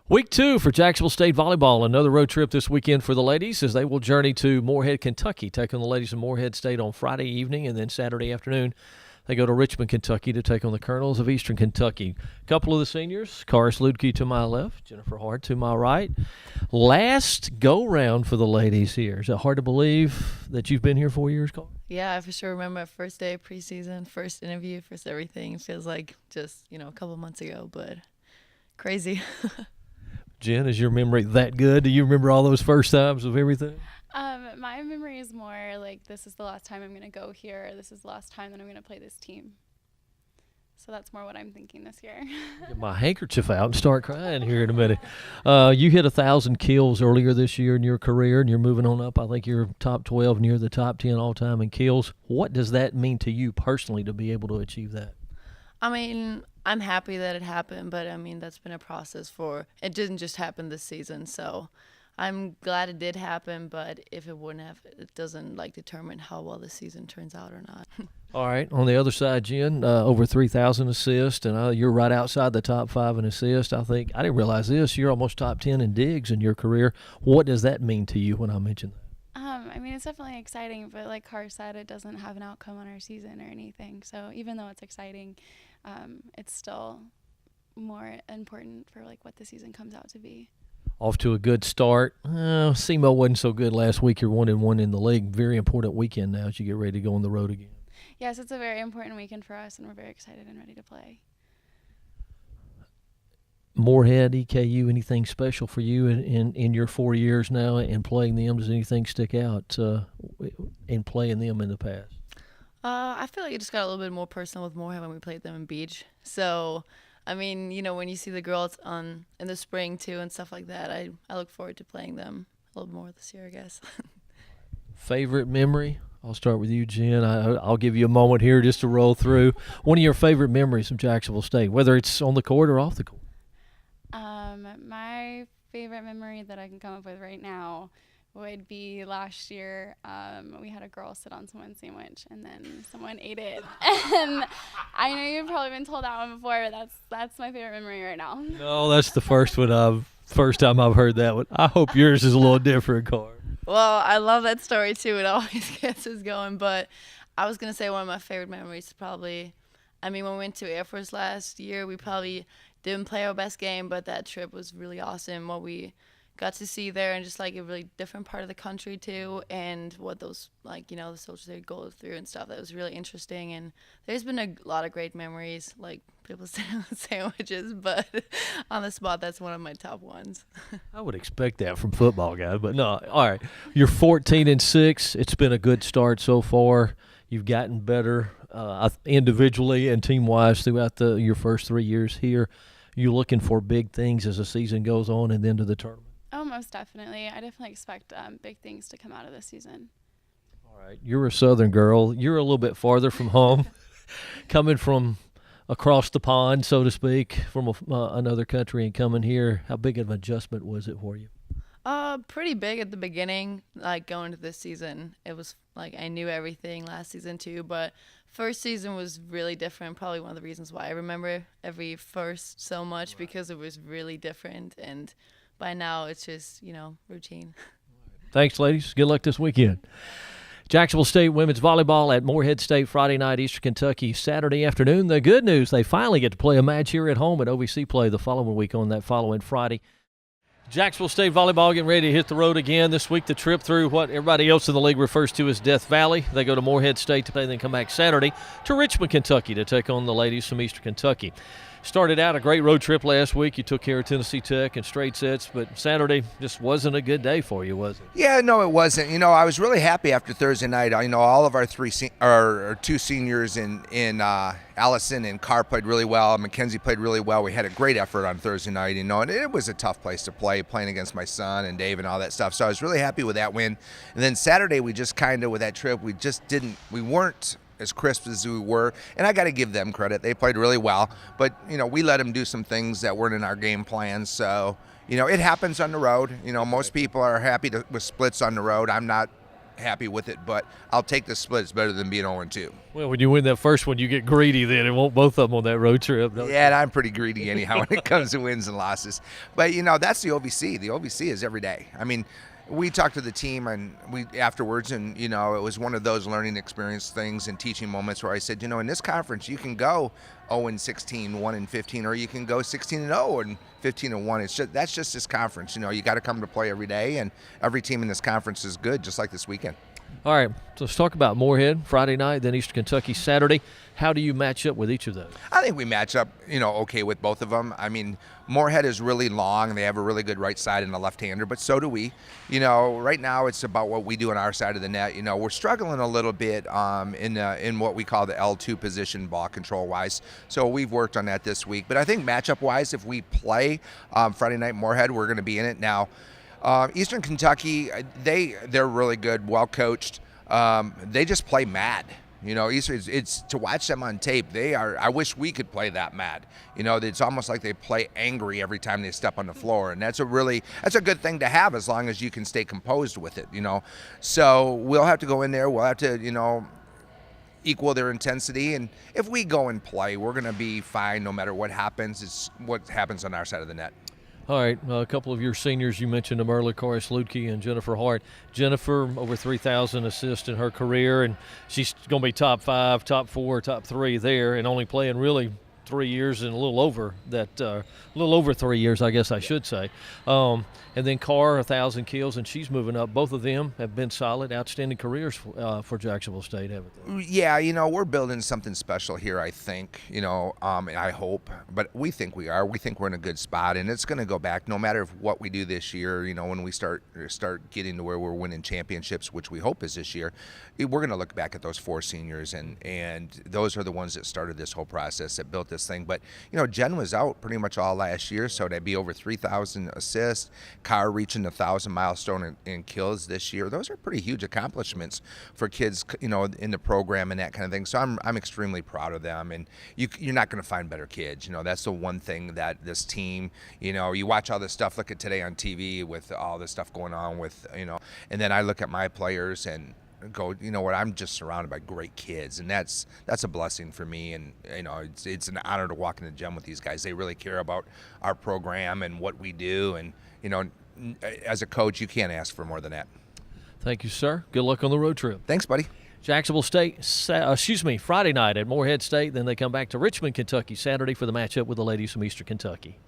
Week 2 for Jacksonville State Volleyball. Another road trip this weekend for the ladies as they will journey to Morehead, Kentucky, take on the ladies of Morehead State on Friday evening, and then Saturday afternoon they go to Richmond, Kentucky to take on the Colonels of Eastern Kentucky. A couple of the seniors, Charis, Ludtke to my left, Jennifer Hart to my right. Last go-round for the ladies here. Is it hard to believe that you've been here 4 years, Carl? Yeah, I for sure remember my first day of preseason, first interview, first everything. It feels like just, a couple months ago, but crazy. Jen, is your memory that good? Do you remember all those first times of everything? My memory is more like this is the last time I'm going to go here. This is the last time that I'm going to play this team. So that's more what I'm thinking this year. Get my handkerchief out and start crying here in a minute. You hit 1,000 kills earlier this year in your career, and you're moving on up. I think you're top 12 near the top 10 all-time in kills. What does that mean to you personally to be able to achieve that? I mean, I'm happy that it happened, but that's been a process it didn't just happen this season. So I'm glad it did happen, but if it wouldn't have, it doesn't determine how well the season turns out or not. All right. On the other side, Jen, over 3,000 assists, and you're right outside the top 5 in assists. I didn't realize this. You're almost top 10 in digs in your career. What does that mean to you when I mention that? It's definitely exciting, but like Hart said, it doesn't have an outcome on our season or anything. So even though it's exciting, it's still more important for what the season comes out to be. Off to a good start. SEMO wasn't so good last week. You're 1-1 in the league. Very important weekend now as you get ready to go on the road again. Yes, it's a very important weekend for us, and we're very excited and ready to play. Morehead, EKU, anything special for you in your 4 years now in playing them? Does anything stick out in playing them in the past? I feel like it just got a little bit more personal with Morehead when we played them in Beach. So, when you see the girls in the spring too and stuff like that, I look forward to playing them a little more this year, I guess. Favorite memory? I'll start with you, Jen. I'll give you a moment here just to roll through. One of your favorite memories from Jacksonville State, whether it's on the court or off the court. My favorite memory that I can come up with right now would be last year. We had a girl sit on someone's sandwich, and then someone ate it. And I know you've probably been told that one before, but that's my favorite memory right now. No, that's the first time I've heard that one. I hope yours is a little different, Car. Well, I love that story too. It always gets us going. But I was gonna say one of my favorite memories is probably, when we went to Air Force last year, we probably didn't play our best game, but that trip was really awesome. What we got to see there, and just a really different part of the country too, and what those the soldiers they go through and stuff. That was really interesting. And there's been a lot of great memories, like people sitting on sandwiches, but on the spot, that's one of my top ones. I would expect that from football guys, but no. All right, you're 14-6. It's been a good start so far. You've gotten better individually and team-wise throughout your first 3 years here. You looking for big things as the season goes on and then to the tournament? Oh, most definitely. I definitely expect big things to come out of this season. All right. You're a Southern girl. You're a little bit farther from home, coming from across the pond, so to speak, from another country and coming here. How big of an adjustment was it for you? Pretty big at the beginning, going into this season. It was I knew everything last season too, but first season was really different. Probably one of the reasons why I remember every first so much, because it was really different. And by now it's just, routine. Thanks, ladies. Good luck this weekend. Jacksonville State women's volleyball at Morehead State Friday night, Eastern Kentucky, Saturday afternoon. The good news, they finally get to play a match here at home at OVC play the following week on that following Friday. Jacksonville State volleyball getting ready to hit the road again this week. The trip through what everybody else in the league refers to as Death Valley. They go to Morehead State to play, then come back Saturday to Richmond, Kentucky to take on the ladies from Eastern Kentucky. Started out a great road trip last week. You took care of Tennessee Tech in straight sets, but Saturday just wasn't a good day for you, was it? Yeah, no, it wasn't. I was really happy after Thursday night. All of our two seniors in Allison and Carr played really well. Mackenzie played really well. We had a great effort on Thursday night, and it was a tough place to play, playing against my son and Dave and all that stuff. So I was really happy with that win. And then Saturday, we just kind of, with that trip, we weren't as crisp as we were, and I got to give them credit. They played really well, but we let them do some things that weren't in our game plan. So it happens on the road. Most people are happy with splits on the road. I'm not happy with it, but I'll take the split. It's better than being 0-2. Well, when you win that first one, you get greedy then and want both of them on that road trip. Yeah, and I'm pretty greedy anyhow when it comes to wins and losses. But, that's the OVC. The OVC is every day. I mean, we talked to the team and afterwards, and it was one of those learning experience things and teaching moments where I said, in this conference you can go 0-16, 1-15, or you can go 16-0 and 15-1. That's just this conference. You got to come to play every day, and every team in this conference is good, just like this weekend. All right, so let's talk about Morehead Friday night, then Eastern Kentucky Saturday. How do you match up with each of those? I think we match up, okay with both of them. I mean, Morehead is really long, and they have a really good right side and a left-hander, but so do we. Right now it's about what we do on our side of the net. We're struggling a little bit in what we call the L2 position, ball control-wise. So we've worked on that this week. But I think matchup-wise, if we play Friday night Morehead, we're going to be in it now. Eastern Kentucky, they're really good, well coached. They just play mad. It's to watch them on tape. I wish we could play that mad. It's almost like they play angry every time they step on the floor, and that's a good thing to have as long as you can stay composed with it. So we'll have to go in there. We'll have to equal their intensity, and if we go and play, we're going to be fine no matter what happens. It's what happens on our side of the net. All right, a couple of your seniors, you mentioned them earlier, Charis, Ludtke, and Jennifer Hart. Jennifer, over 3,000 assists in her career, and she's going to be top 5, top 4, top 3 there, and only playing really 3 years and a little over 3 years, I guess I should say. And then Carr, 1,000 kills, and she's moving up. Both of them have been solid, outstanding careers for Jacksonville State, haven't they? Yeah, we're building something special here, I think, I hope. But we think we are. We think we're in a good spot, and it's going to go back no matter what we do this year. When we start getting to where we're winning championships, which we hope is this year, we're going to look back at those 4 seniors, and those are the ones that started this whole process, that built this thing. But, Jen was out pretty much all last year, so to be over 3,000 assists, Carr reaching the 1,000 milestone in kills this year. Those are pretty huge accomplishments for kids, in the program and that kind of thing. So I'm extremely proud of them. And you're not going to find better kids. That's the one thing that this team, you watch all this stuff. Look at today on TV with all this stuff going on with, and then I look at my players and go, I'm just surrounded by great kids, and that's a blessing for me. And it's an honor to walk in the gym with these guys. They really care about our program and what we do, and as a coach, you can't ask for more than that. Thank you, sir. Good luck on the road trip. Thanks, buddy. Jacksonville State, Friday night at Morehead State. Then they come back to Richmond, Kentucky, Saturday for the matchup with the ladies from Eastern Kentucky.